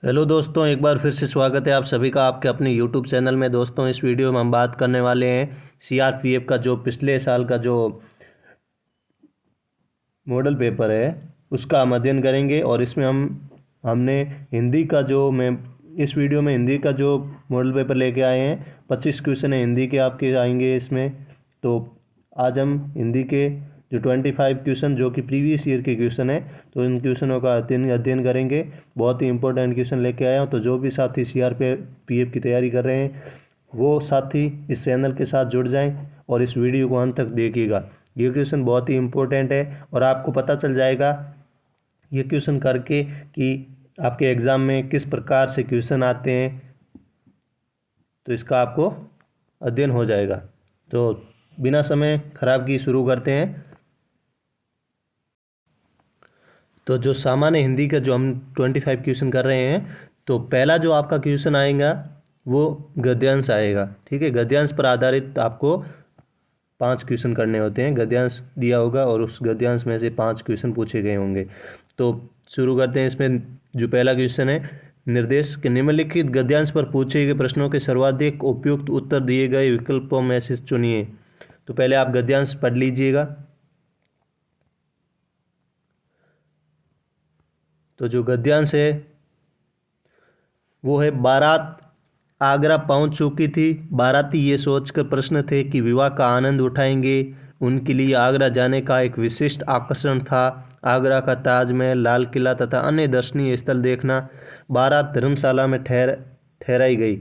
Hello दोस्तों, एक बार फिर से स्वागत है आप सभी का आपके अपने यूट्यूब चैनल में। दोस्तों, इस वीडियो में हम बात करने वाले हैं सीआरपीएफ का जो पिछले साल का जो मॉडल पेपर है उसका हम अध्ययन करेंगे। और इसमें हमने हिंदी का जो मैं इस वीडियो में हिंदी का जो मॉडल पेपर लेके आए हैं, 25 क्वेश्चन है हिंदी के आपके आएंगे इसमें। तो आज हम हिंदी के जो 25 क्वेश्चन जो कि प्रीवियस ईयर के क्वेश्चन है, तो इन क्वेश्चनों का अध्ययन करेंगे। बहुत ही इंपॉर्टेंट क्वेश्चन लेके आया हूँ। तो जो भी साथी सीआरपीएफ की तैयारी कर रहे हैं वो साथी इस चैनल के साथ जुड़ जाएं और इस वीडियो को अंत तक देखिएगा। ये क्वेश्चन बहुत ही इम्पोर्टेंट है और आपको पता चल जाएगा ये क्वेश्चन करके कि आपके एग्ज़ाम में किस प्रकार से क्वेश्चन आते हैं, तो इसका आपको अध्ययन हो जाएगा। तो बिना समय खराब किए शुरू करते हैं। तो जो सामान्य हिंदी का जो हम 25 क्वेश्चन कर रहे हैं, तो पहला जो आपका क्वेश्चन आएगा वो गद्यांश आएगा। ठीक है, गद्यांश पर आधारित आपको 5 क्वेश्चन करने होते हैं। गद्यांश दिया होगा और उस गद्यांश में से 5 क्वेश्चन पूछे गए होंगे। तो शुरू करते हैं। इसमें जो पहला क्वेश्चन है, निर्देश के निम्नलिखित गद्यांश पर पूछे गए प्रश्नों के सर्वाधिक उपयुक्त उत्तर दिए गए विकल्पों में से चुनिए। तो पहले आप गद्यांश पढ़ लीजिएगा। तो जो गद्यांश है वो है, बारात आगरा पहुंच चुकी थी। बाराती ये सोचकर प्रसन्न थे कि विवाह का आनंद उठाएंगे। उनके लिए आगरा जाने का एक विशिष्ट आकर्षण था आगरा का ताजमहल, लाल किला तथा अन्य दर्शनीय स्थल देखना। बारात धर्मशाला में ठहराई गई।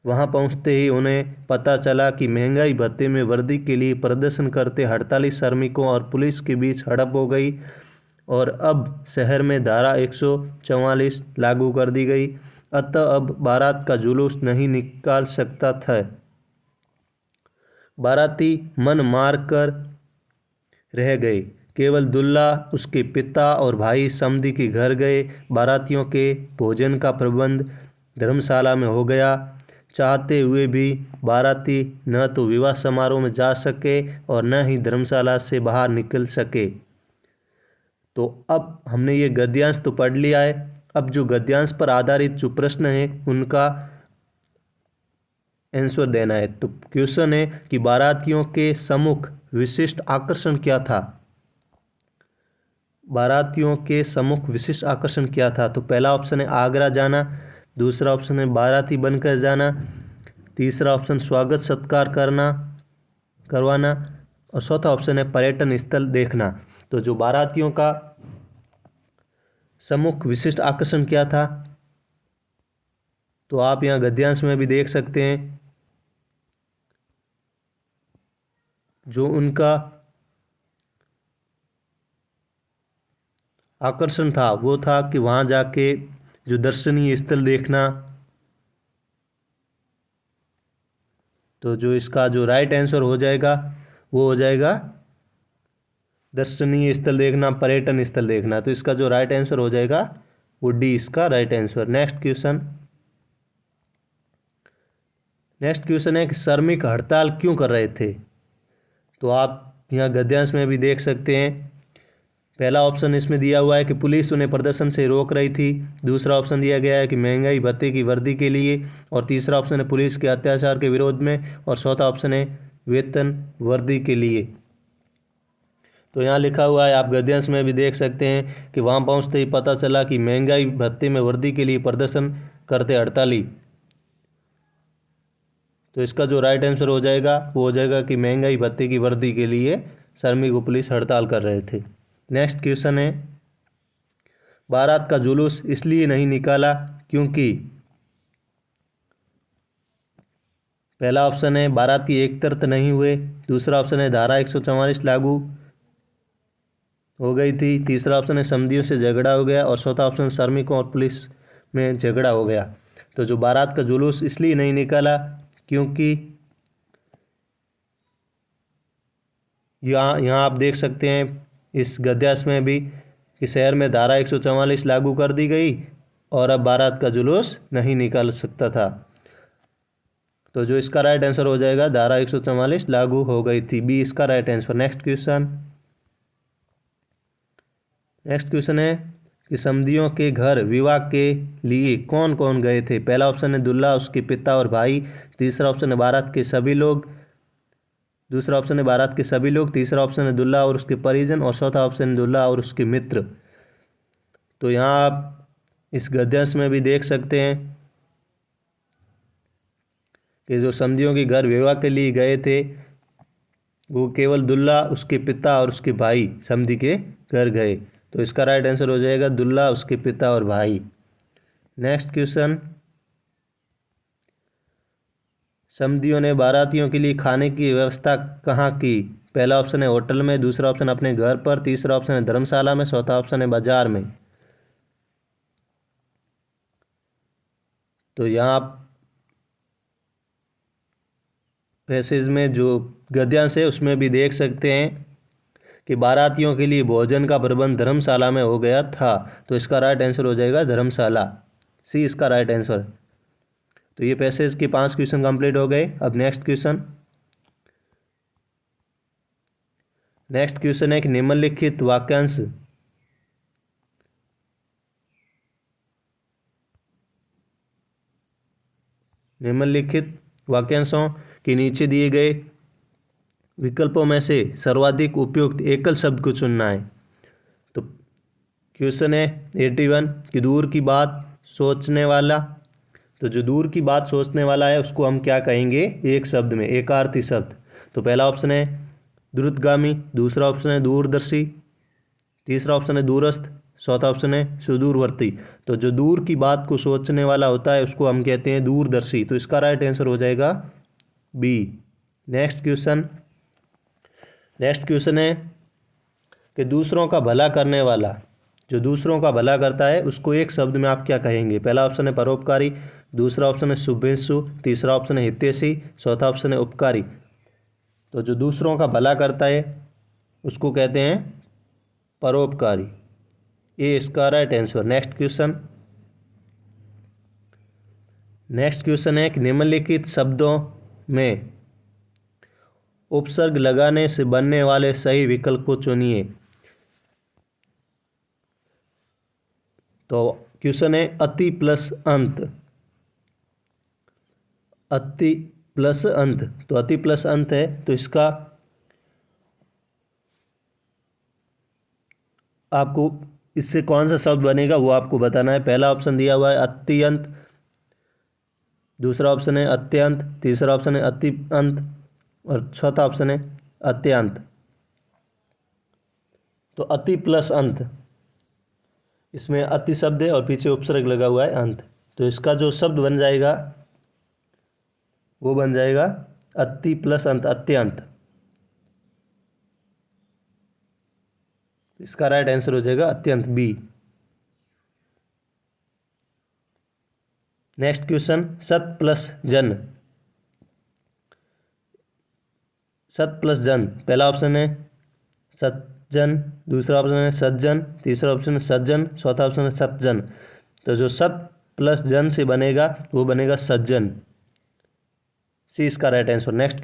वहां पहुंचते ही उन्हें पता चला कि महंगाई भत्ते में वृद्धि के लिए प्रदर्शन करते हड़ताली श्रमिकों और पुलिस के बीच झड़प हो गई और अब शहर में धारा 144 लागू कर दी गई। अतः अब बारात का जुलूस नहीं निकाल सकता था। बाराती मन मार कर रह गए। केवल दुल्हा, उसके पिता और भाई समधी के घर गए। बारातियों के भोजन का प्रबंध धर्मशाला में हो गया। चाहते हुए भी बाराती न तो विवाह समारोह में जा सके और न ही धर्मशाला से बाहर निकल सके। तो अब हमने ये गद्यांश तो पढ़ लिया है। अब जो गद्यांश पर आधारित जो प्रश्न है उनका आंसर देना है। तो क्वेश्चन है कि बारातियों के सम्मुख विशिष्ट आकर्षण क्या था। बारातियों के सम्मुख विशिष्ट आकर्षण क्या था। तो पहला ऑप्शन है आगरा जाना, दूसरा ऑप्शन है बाराती बनकर जाना, तीसरा ऑप्शन स्वागत सत्कार करवाना और चौथा ऑप्शन है पर्यटन स्थल देखना। तो जो बारातियों का सम्मुख विशिष्ट आकर्षण क्या था, तो आप यहाँ गद्यांश में भी देख सकते हैं। जो उनका आकर्षण था वो था कि वहाँ जाके जो दर्शनीय स्थल देखना। तो जो इसका जो राइट आंसर हो जाएगा वो हो जाएगा दर्शनीय स्थल देखना, पर्यटन स्थल देखना। तो इसका जो राइट आंसर हो जाएगा वो डी, इसका राइट आंसर। नेक्स्ट क्वेश्चन है कि श्रमिक हड़ताल क्यों कर रहे थे। तो आप यहाँ गद्यांश में भी देख सकते हैं। पहला ऑप्शन इसमें दिया हुआ है कि पुलिस उन्हें प्रदर्शन से रोक रही थी, दूसरा ऑप्शन दिया गया है कि महंगाई भत्ते की वृद्धि के लिए, और तीसरा ऑप्शन है पुलिस के अत्याचार के विरोध में, और चौथा ऑप्शन है वेतन वृद्धि के लिए। तो यहाँ लिखा हुआ है, आप गद्यांश में भी देख सकते हैं कि वहाँ पहुँचते ही पता चला कि महंगाई भत्ते में वृद्धि के लिए प्रदर्शन करते हड़ताली। तो इसका जो राइट आंसर हो जाएगा वो हो जाएगा कि महंगाई भत्ते की वृद्धि के लिए श्रमिक व पुलिस हड़ताल कर रहे थे। नेक्स्ट क्वेश्चन है, बारात का जुलूस इसलिए नहीं निकाला क्योंकि। पहला ऑप्शन है बाराती एकत्रित नहीं हुए, दूसरा ऑप्शन है धारा 144 लागू हो गई थी, तीसरा ऑप्शन है समधियों से झगड़ा हो गया, और चौथा ऑप्शन श्रमिकों और पुलिस में झगड़ा हो गया। तो जो बारात का जुलूस इसलिए नहीं निकाला क्योंकि यहाँ आप देख सकते हैं इस गद्यांश में भी कि शहर में धारा 144 लागू कर दी गई और अब बारात का जुलूस नहीं निकाल सकता था। तो जो इसका राइट आंसर हो जाएगा, धारा 144 लागू हो गई थी, बी इसका राइट आंसर। नेक्स्ट क्वेश्चन है कि समधियों के घर विवाह के लिए कौन कौन गए थे। पहला ऑप्शन है दुल्हा, उसके पिता और भाई। तीसरा ऑप्शन है बारात के सभी लोग। दूसरा ऑप्शन है बारात के सभी लोग। तीसरा ऑप्शन है दुल्हा और उसके परिजन। और चौथा ऑप्शन है दुल्हा और उसके मित्र। तो यहाँ आप इस गद्यांश में भी देख सकते हैं कि जो समधियों के घर विवाह के लिए गए थे वो केवल दुल्हा, उसके पिता और उसके भाई समधी के घर गए। तो इसका राइट आंसर हो जाएगा दुल्हा, उसके पिता और भाई। नेक्स्ट क्वेश्चन, समधियों ने बारातियों के लिए खाने की व्यवस्था कहाँ की। पहला ऑप्शन है होटल में। दूसरा ऑप्शन अपने घर पर। तीसरा ऑप्शन है धर्मशाला में। चौथा ऑप्शन है बाजार में। तो यहाँ आप पैसेज में जो गद्यांश है उसमें भी देख सकते हैं कि बारातियों के लिए भोजन का प्रबंध धर्मशाला में हो गया था। तो इसका राइट आंसर हो जाएगा धर्मशाला, सी इसका राइट आंसर। तो ये पैसेज के 5 क्वेश्चन कंप्लीट हो गए। अब नेक्स्ट क्वेश्चन है कि निम्नलिखित वाक्यांश वाक्यांशों के नीचे दिए गए विकल्पों में से सर्वाधिक उपयुक्त एकल शब्द को चुनना है। तो क्वेश्चन है 81 कि दूर की बात सोचने वाला। तो जो दूर की बात सोचने वाला है उसको हम क्या कहेंगे, एक शब्द में, एकार्थी शब्द। तो पहला ऑप्शन है द्रुतगामी। दूसरा ऑप्शन है दूरदर्शी। तीसरा ऑप्शन है दूरस्थ। चौथा ऑप्शन है सुदूरवर्ती। तो जो दूर की बात को सोचने वाला होता है उसको हम कहते हैं दूरदर्शी। तो इसका राइट आंसर हो जाएगा बी। नेक्स्ट क्वेश्चन है कि दूसरों का भला करने वाला। जो दूसरों का भला करता है उसको एक शब्द में आप क्या कहेंगे। पहला ऑप्शन है परोपकारी। दूसरा ऑप्शन है शुभेच्छु। तीसरा ऑप्शन है हितैषी। चौथा ऑप्शन है उपकारी। तो जो दूसरों का भला करता है उसको कहते हैं परोपकारी, ये इसका राइट आंसर। नेक्स्ट क्वेश्चन है कि निम्नलिखित शब्दों में उपसर्ग लगाने से बनने वाले सही विकल्प को चुनिए। तो क्वेश्चन है अति प्लस अंत। अति प्लस अंत, तो अति प्लस अंत है तो इसका आपको इससे कौन सा शब्द बनेगा वो आपको बताना है। पहला ऑप्शन दिया हुआ है अत्यंत। दूसरा ऑप्शन है अत्यंत। तीसरा ऑप्शन है अति अंत। और चौथा ऑप्शन है अत्यंत। तो अति प्लस अंत, इसमें अति शब्द है और पीछे उपसर्ग लगा हुआ है अंत। तो इसका जो शब्द बन जाएगा वो बन जाएगा अति प्लस अंत, अत्यंत। इसका राइट आंसर हो जाएगा अत्यंत, बी। नेक्स्ट क्वेश्चन, सत प्लस जन। सत प्लस जन, पहला ऑप्शन है सज्जन। दूसरा ऑप्शन है सज्जन। तीसरा ऑप्शन है सज्जन। चौथा ऑप्शन है सतजन। तो जो सत प्लस जन से बनेगा वो बनेगा सज्जन, सी इसका राइट आंसर। नेक्स्ट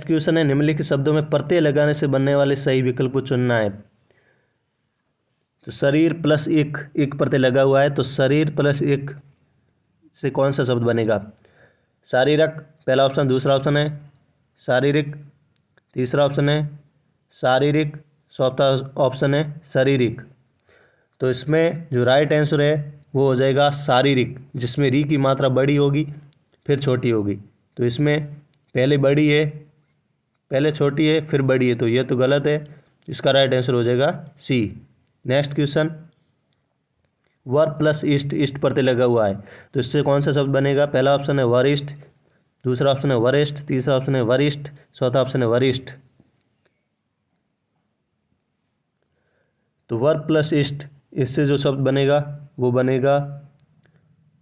क्वेश्चन है निम्नलिखित शब्दों में प्रत्यय लगाने से बनने वाले सही विकल्प को चुनना है। तो शरीर प्लस एक प्रत्यय लगा हुआ है, तो शरीर प्लस एक से कौन सा शब्द बनेगा। शारीरक पहला ऑप्शन। दूसरा ऑप्शन है शारीरिक। तीसरा ऑप्शन है शारीरिक। चौथा ऑप्शन है शारीरिक। तो इसमें जो राइट आंसर है वो हो जाएगा शारीरिक, जिसमें री की मात्रा बड़ी होगी फिर छोटी होगी। तो इसमें पहले बड़ी है, पहले छोटी है फिर बड़ी है, तो ये तो गलत है। इसका राइट आंसर हो जाएगा सी। नेक्स्ट क्वेश्चन, वर प्लस इष्ट, इष्ट प्रत्यय लगा हुआ है, तो इससे कौन सा शब्द बनेगा। पहला ऑप्शन है वरिष्ठ। दूसरा ऑप्शन है वरिष्ठ। तीसरा ऑप्शन है वरिष्ठ। चौथा ऑप्शन है वरिष्ठ। तो वर प्लस इष्ट, इससे जो शब्द बनेगा वो बनेगा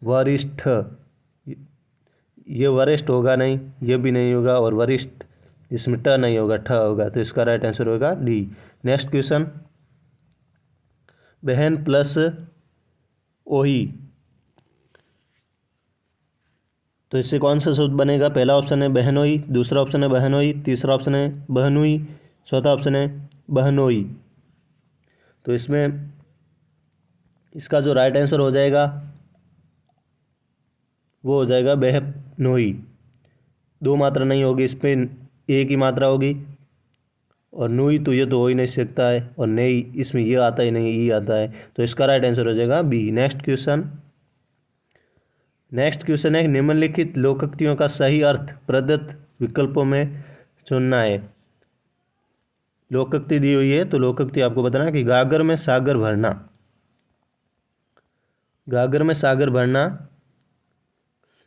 वरिष्ठ। ये वरिष्ठ होगा नहीं, ये भी नहीं होगा, और वरिष्ठ इसमें ट नहीं होगा, ठ होगा। तो इसका राइट आंसर होगा डी। नेक्स्ट क्वेश्चन, बहन प्लस ओही, तो इससे कौन सा शब्द बनेगा। पहला ऑप्शन है बहनोई। दूसरा ऑप्शन है बहनोई। तीसरा ऑप्शन है बहनुई। चौथा ऑप्शन है बहनोई। तो इसमें इसका जो राइट आंसर हो जाएगा वो हो जाएगा बेहनोई। दो मात्रा नहीं होगी, इस पर एक ही मात्रा होगी। और नुई तो ये तो हो ही नहीं सकता है, और नई इसमें ये आता ही नहीं, ये आता है। तो इसका राइट आंसर हो जाएगा बी। नेक्स्ट क्वेश्चन है निम्नलिखित लोकोक्तियों का सही अर्थ प्रदत्त विकल्पों में चुनना है। लोकोक्ति दी हुई है तो लोकोक्ति आपको बताना है कि गागर में सागर भरना। गागर में सागर भरना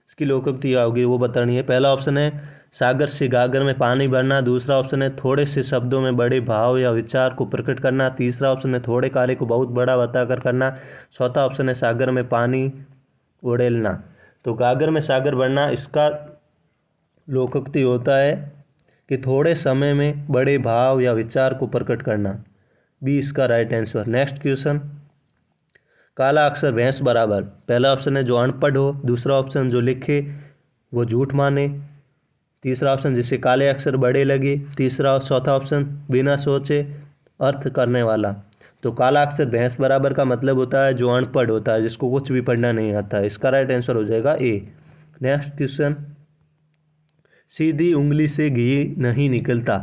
इसकी लोकोक्ति क्या होगी वो बतानी है। पहला ऑप्शन है सागर से गागर में पानी भरना। दूसरा ऑप्शन है थोड़े से शब्दों में बड़े भाव या विचार को प्रकट करना। तीसरा ऑप्शन है थोड़े कार्य को बहुत बड़ा बताकर करना। चौथा ऑप्शन है सागर में पानी उड़ेलना। तो गागर में सागर भरना इसका लोकोक्ति होता है कि थोड़े समय में बड़े भाव या विचार को प्रकट करना। बी इसका राइट आंसर। नेक्स्ट क्वेश्चन, काला अक्षर भैंस बराबर। पहला ऑप्शन है जो अनपढ़ हो। दूसरा ऑप्शन जो लिखे वो झूठ माने। तीसरा ऑप्शन जिसे काले अक्षर बड़े लगे। चौथा ऑप्शन बिना सोचे अर्थ करने वाला। तो काला अक्षर भैंस बराबर का मतलब होता है जो अनपढ़ होता है, जिसको कुछ भी पढ़ना नहीं आता है। इसका राइट आंसर हो जाएगा ए। नेक्स्ट क्वेश्चन, सीधी उंगली से घी नहीं निकलता।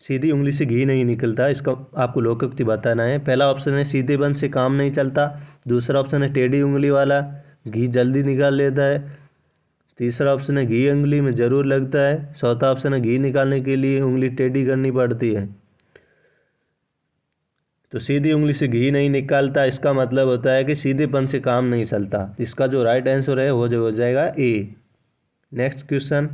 सीधी उंगली से घी नहीं निकलता, इसका आपको लोकोक्ति बताना है। पहला ऑप्शन है सीधे बन से काम नहीं चलता। दूसरा ऑप्शन है टेढ़ी उंगली वाला घी जल्दी निकाल लेता है। तीसरा ऑप्शन है घी उंगली में जरूर लगता है। चौथा ऑप्शन है घी निकालने के लिए उंगली टेढ़ी करनी पड़ती है। तो सीधी उंगली से घी नहीं निकालता इसका मतलब होता है कि सीधेपन से काम नहीं चलता। इसका जो राइट आंसर है वो जो हो जाएगा ए। नेक्स्ट क्वेश्चन,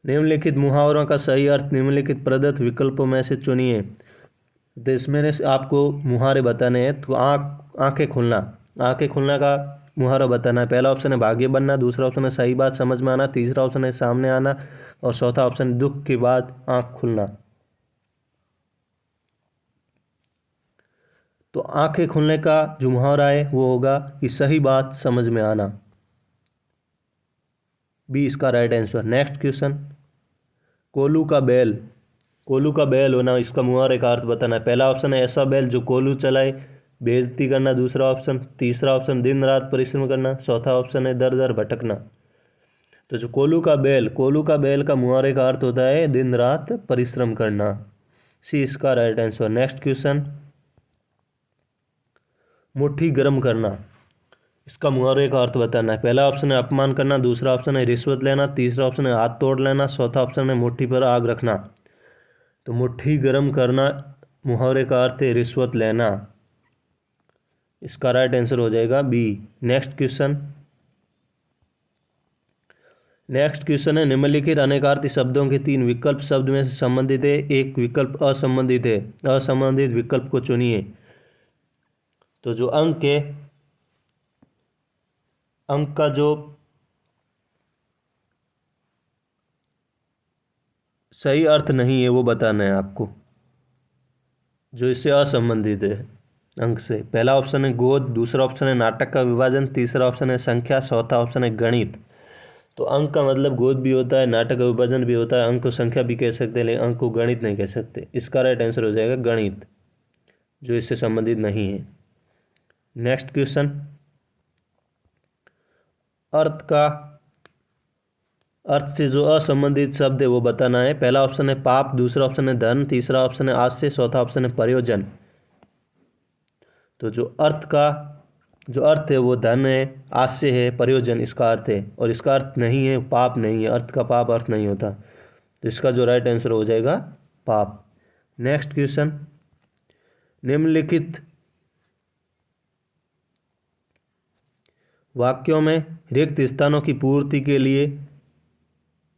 निम्नलिखित मुहावरों का सही अर्थ निम्नलिखित प्रदत्त विकल्पों में से चुनिए। तो इसमें आपको मुहावरे बताने हैं। तो आंखें खुलना, आंखें खुलना का मुहावरा बताना है। पहला ऑप्शन है भाग्य बनना। दूसरा ऑप्शन है सही बात समझ में आना। तीसरा ऑप्शन है सामने आना। और चौथा ऑप्शन दुख के बाद आंख खुलना। तो आंखें खुलने का जो मुहावरा है वो होगा कि सही बात समझ में आना। बी इसका राइट आंसर। नेक्स्ट क्वेश्चन, कोल्हू का बैल। कोल्हू का बैल होना इसका मुहावरे का अर्थ बताना है। पहला ऑप्शन है ऐसा बैल जो कोल्हू चलाए बेइज्जती करना। दूसरा ऑप्शन, तीसरा ऑप्शन दिन रात परिश्रम करना। चौथा ऑप्शन है दर दर भटकना। तो जो कोल्हू का बैल का मुहावरे का अर्थ होता है दिन रात परिश्रम करना। सी इसका राइट आंसर। नेक्स्ट क्वेश्चन, मुट्ठी गर्म करना, इसका मुहावरे का अर्थ बताना है। पहला ऑप्शन है अपमान करना। दूसरा ऑप्शन है रिश्वत लेना। तीसरा ऑप्शन है हाथ तोड़ लेना। चौथा ऑप्शन है मुट्ठी पर आग रखना। तो मुट्ठी गर्म करना मुहावरे का अर्थ है रिश्वत लेना। इसका राइट आंसर हो जाएगा बी। नेक्स्ट क्वेश्चन है निम्नलिखित अनेकार्थी शब्दों के तीन विकल्प शब्द में से संबंधित है, एक विकल्प असंबंधित है। असंबंधित विकल्प को चुनिए। तो जो अंक है, अंक का जो सही अर्थ नहीं है वो बताना है आपको, जो इससे असंबंधित है अंक से। पहला ऑप्शन है गोद। दूसरा ऑप्शन है नाटक का विभाजन। तीसरा ऑप्शन है संख्या। चौथा ऑप्शन है गणित। तो अंक का मतलब गोद भी होता है, नाटक का विभाजन भी होता है, अंक को संख्या भी कह सकते हैं, लेकिन अंक को गणित नहीं कह सकते। इसका राइट आंसर हो जाएगा गणित, जो इससे संबंधित नहीं है। नेक्स्ट क्वेश्चन, अर्थ से जो असंबंधित शब्द है वो बताना है। पहला ऑप्शन है पाप। दूसरा ऑप्शन है धन। तीसरा ऑप्शन है आश्रय। चौथा ऑप्शन है प्रयोजन। तो जो अर्थ है वो धन है, आश्रय है, प्रयोजन इसका अर्थ है। और इसका अर्थ नहीं है पाप नहीं है, अर्थ का पाप अर्थ नहीं होता। तो इसका जो राइट आंसर हो जाएगा पाप। नेक्स्ट क्वेश्चन, निम्नलिखित वाक्यों में रिक्त स्थानों की पूर्ति के लिए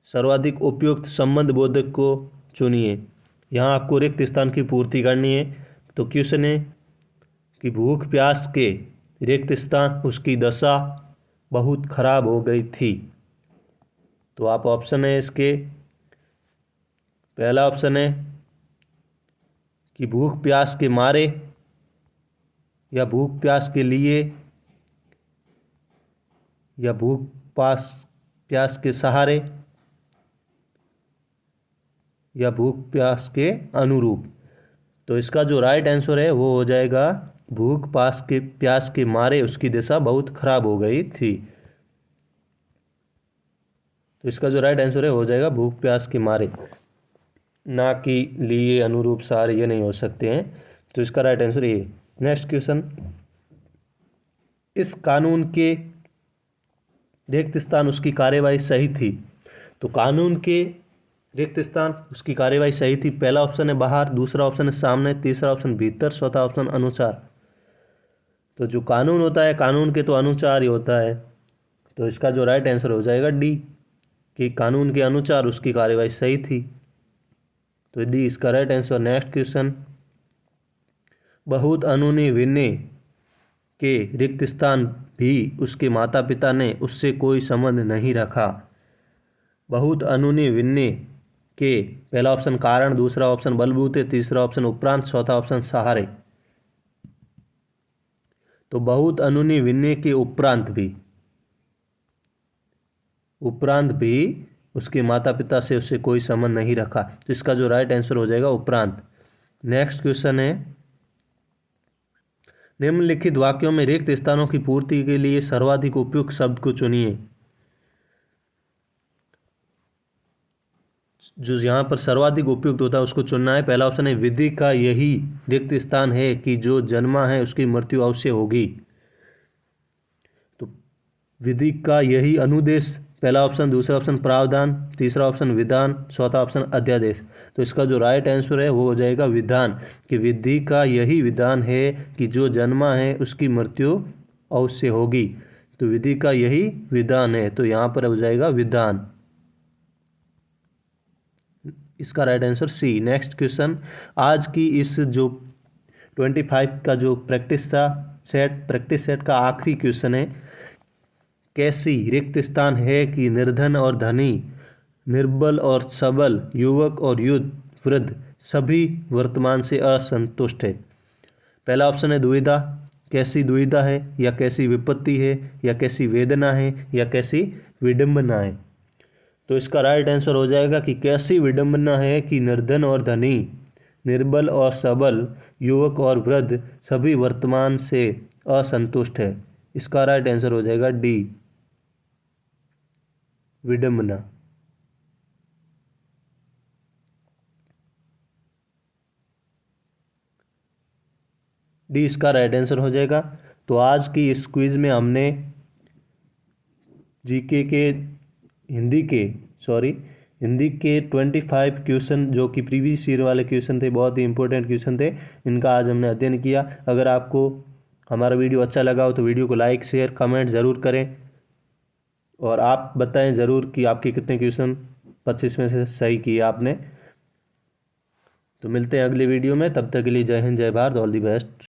सर्वाधिक उपयुक्त संबंध बोधक को चुनिए। यहाँ आपको रिक्त स्थान की पूर्ति करनी है। तो क्वेश्चन है कि भूख प्यास के रिक्त स्थान उसकी दशा बहुत खराब हो गई थी। तो आप ऑप्शन है इसके, पहला ऑप्शन है कि भूख प्यास के मारे, या भूख प्यास के लिए, या भूख प्यास के सहारे, या भूख प्यास के अनुरूप। तो इसका जो राइट आंसर है वो हो जाएगा भूख प्यास के मारे उसकी दशा बहुत खराब हो गई थी। तो इसका जो राइट आंसर है हो जाएगा भूख प्यास के मारे, ना कि लिए अनुरूप सार ये नहीं हो सकते हैं। तो इसका राइट आंसर ये। नेक्स्ट क्वेश्चन, इस कानून के रिक्त स्थान उसकी कार्यवाही सही थी। तो कानून के रिक्त स्थान उसकी कार्यवाही सही थी। पहला ऑप्शन है बाहर, दूसरा ऑप्शन है सामने, तीसरा ऑप्शन भीतर, चौथा ऑप्शन अनुसार। तो जो कानून होता है कानून के तो अनुसार ही होता है। तो इसका जो राइट आंसर हो जाएगा डी, कि कानून के अनुसार उसकी कार्यवाही सही थी। तो डी इसका राइट आंसर। नेक्स्ट क्वेश्चन, बहुत अनुनी विनय के रिक्त स्थान भी उसके माता पिता ने उससे कोई संबंध नहीं रखा। बहुत अनुनी विनय के पहला ऑप्शन कारण, दूसरा ऑप्शन बलबूते, तीसरा ऑप्शन उपरांत, चौथा ऑप्शन सहारे। तो बहुत अनुनी विनय के उपरांत भी उसके माता पिता से उससे कोई संबंध नहीं रखा। तो इसका जो राइट आंसर हो जाएगा उपरांत। नेक्स्ट क्वेश्चन है, निम्नलिखित वाक्यों में रिक्त स्थानों की पूर्ति के लिए सर्वाधिक उपयुक्त शब्द को चुनिए। जो यहाँ पर सर्वाधिक उपयुक्त होता है उसको चुनना है। पहला ऑप्शन है विधि का यही रिक्त स्थान है कि जो जन्मा है उसकी मृत्यु अवश्य होगी। तो विधि का यही अनुदेश पहला ऑप्शन, दूसरा ऑप्शन प्रावधान, तीसरा ऑप्शन विधान, चौथा ऑप्शन अध्यादेश। तो इसका जो राइट आंसर है वो हो जाएगा विधान, कि विधि का यही विधान है कि जो जन्मा है उसकी मृत्यु अवश्य होगी। तो विधि का यही विधान है, तो यहाँ पर हो जाएगा विधान। इसका right answer C. Next question, आज की इस जो 25 का जो प्रैक्टिस सेट का आखिरी क्वेश्चन है, कैसी रिक्त स्थान है कि निर्धन और धनी, निर्बल और सबल, युवक और वृद्ध सभी वर्तमान से असंतुष्ट है। पहला ऑप्शन है दुविधा, कैसी दुविधा है, या कैसी विपत्ति है, या कैसी वेदना है, या कैसी विडंबना है। तो इसका राइट आंसर हो जाएगा कि कैसी विडंबना है कि निर्धन और धनी, निर्बल और सबल, युवक और वृद्ध सभी वर्तमान से असंतुष्ट है। इसका राइट आंसर हो जाएगा डी, विडंबना। डी इसका राइट आंसर हो जाएगा। तो आज की इस क्विज में हमने जीके के हिंदी के 25 क्वेश्चन जो कि प्रीवियस ईयर वाले क्वेश्चन थे, बहुत ही इंपॉर्टेंट क्वेश्चन थे, इनका आज हमने अध्ययन किया। अगर आपको हमारा वीडियो अच्छा लगा हो तो वीडियो को लाइक शेयर कमेंट ज़रूर करें, और आप बताएं ज़रूर कि आपके कितने क्वेश्चन 25 में से सही किए आपने। तो मिलते हैं अगली वीडियो में, तब तक के लिए जय हिंद जय भारत, ऑल दी बेस्ट।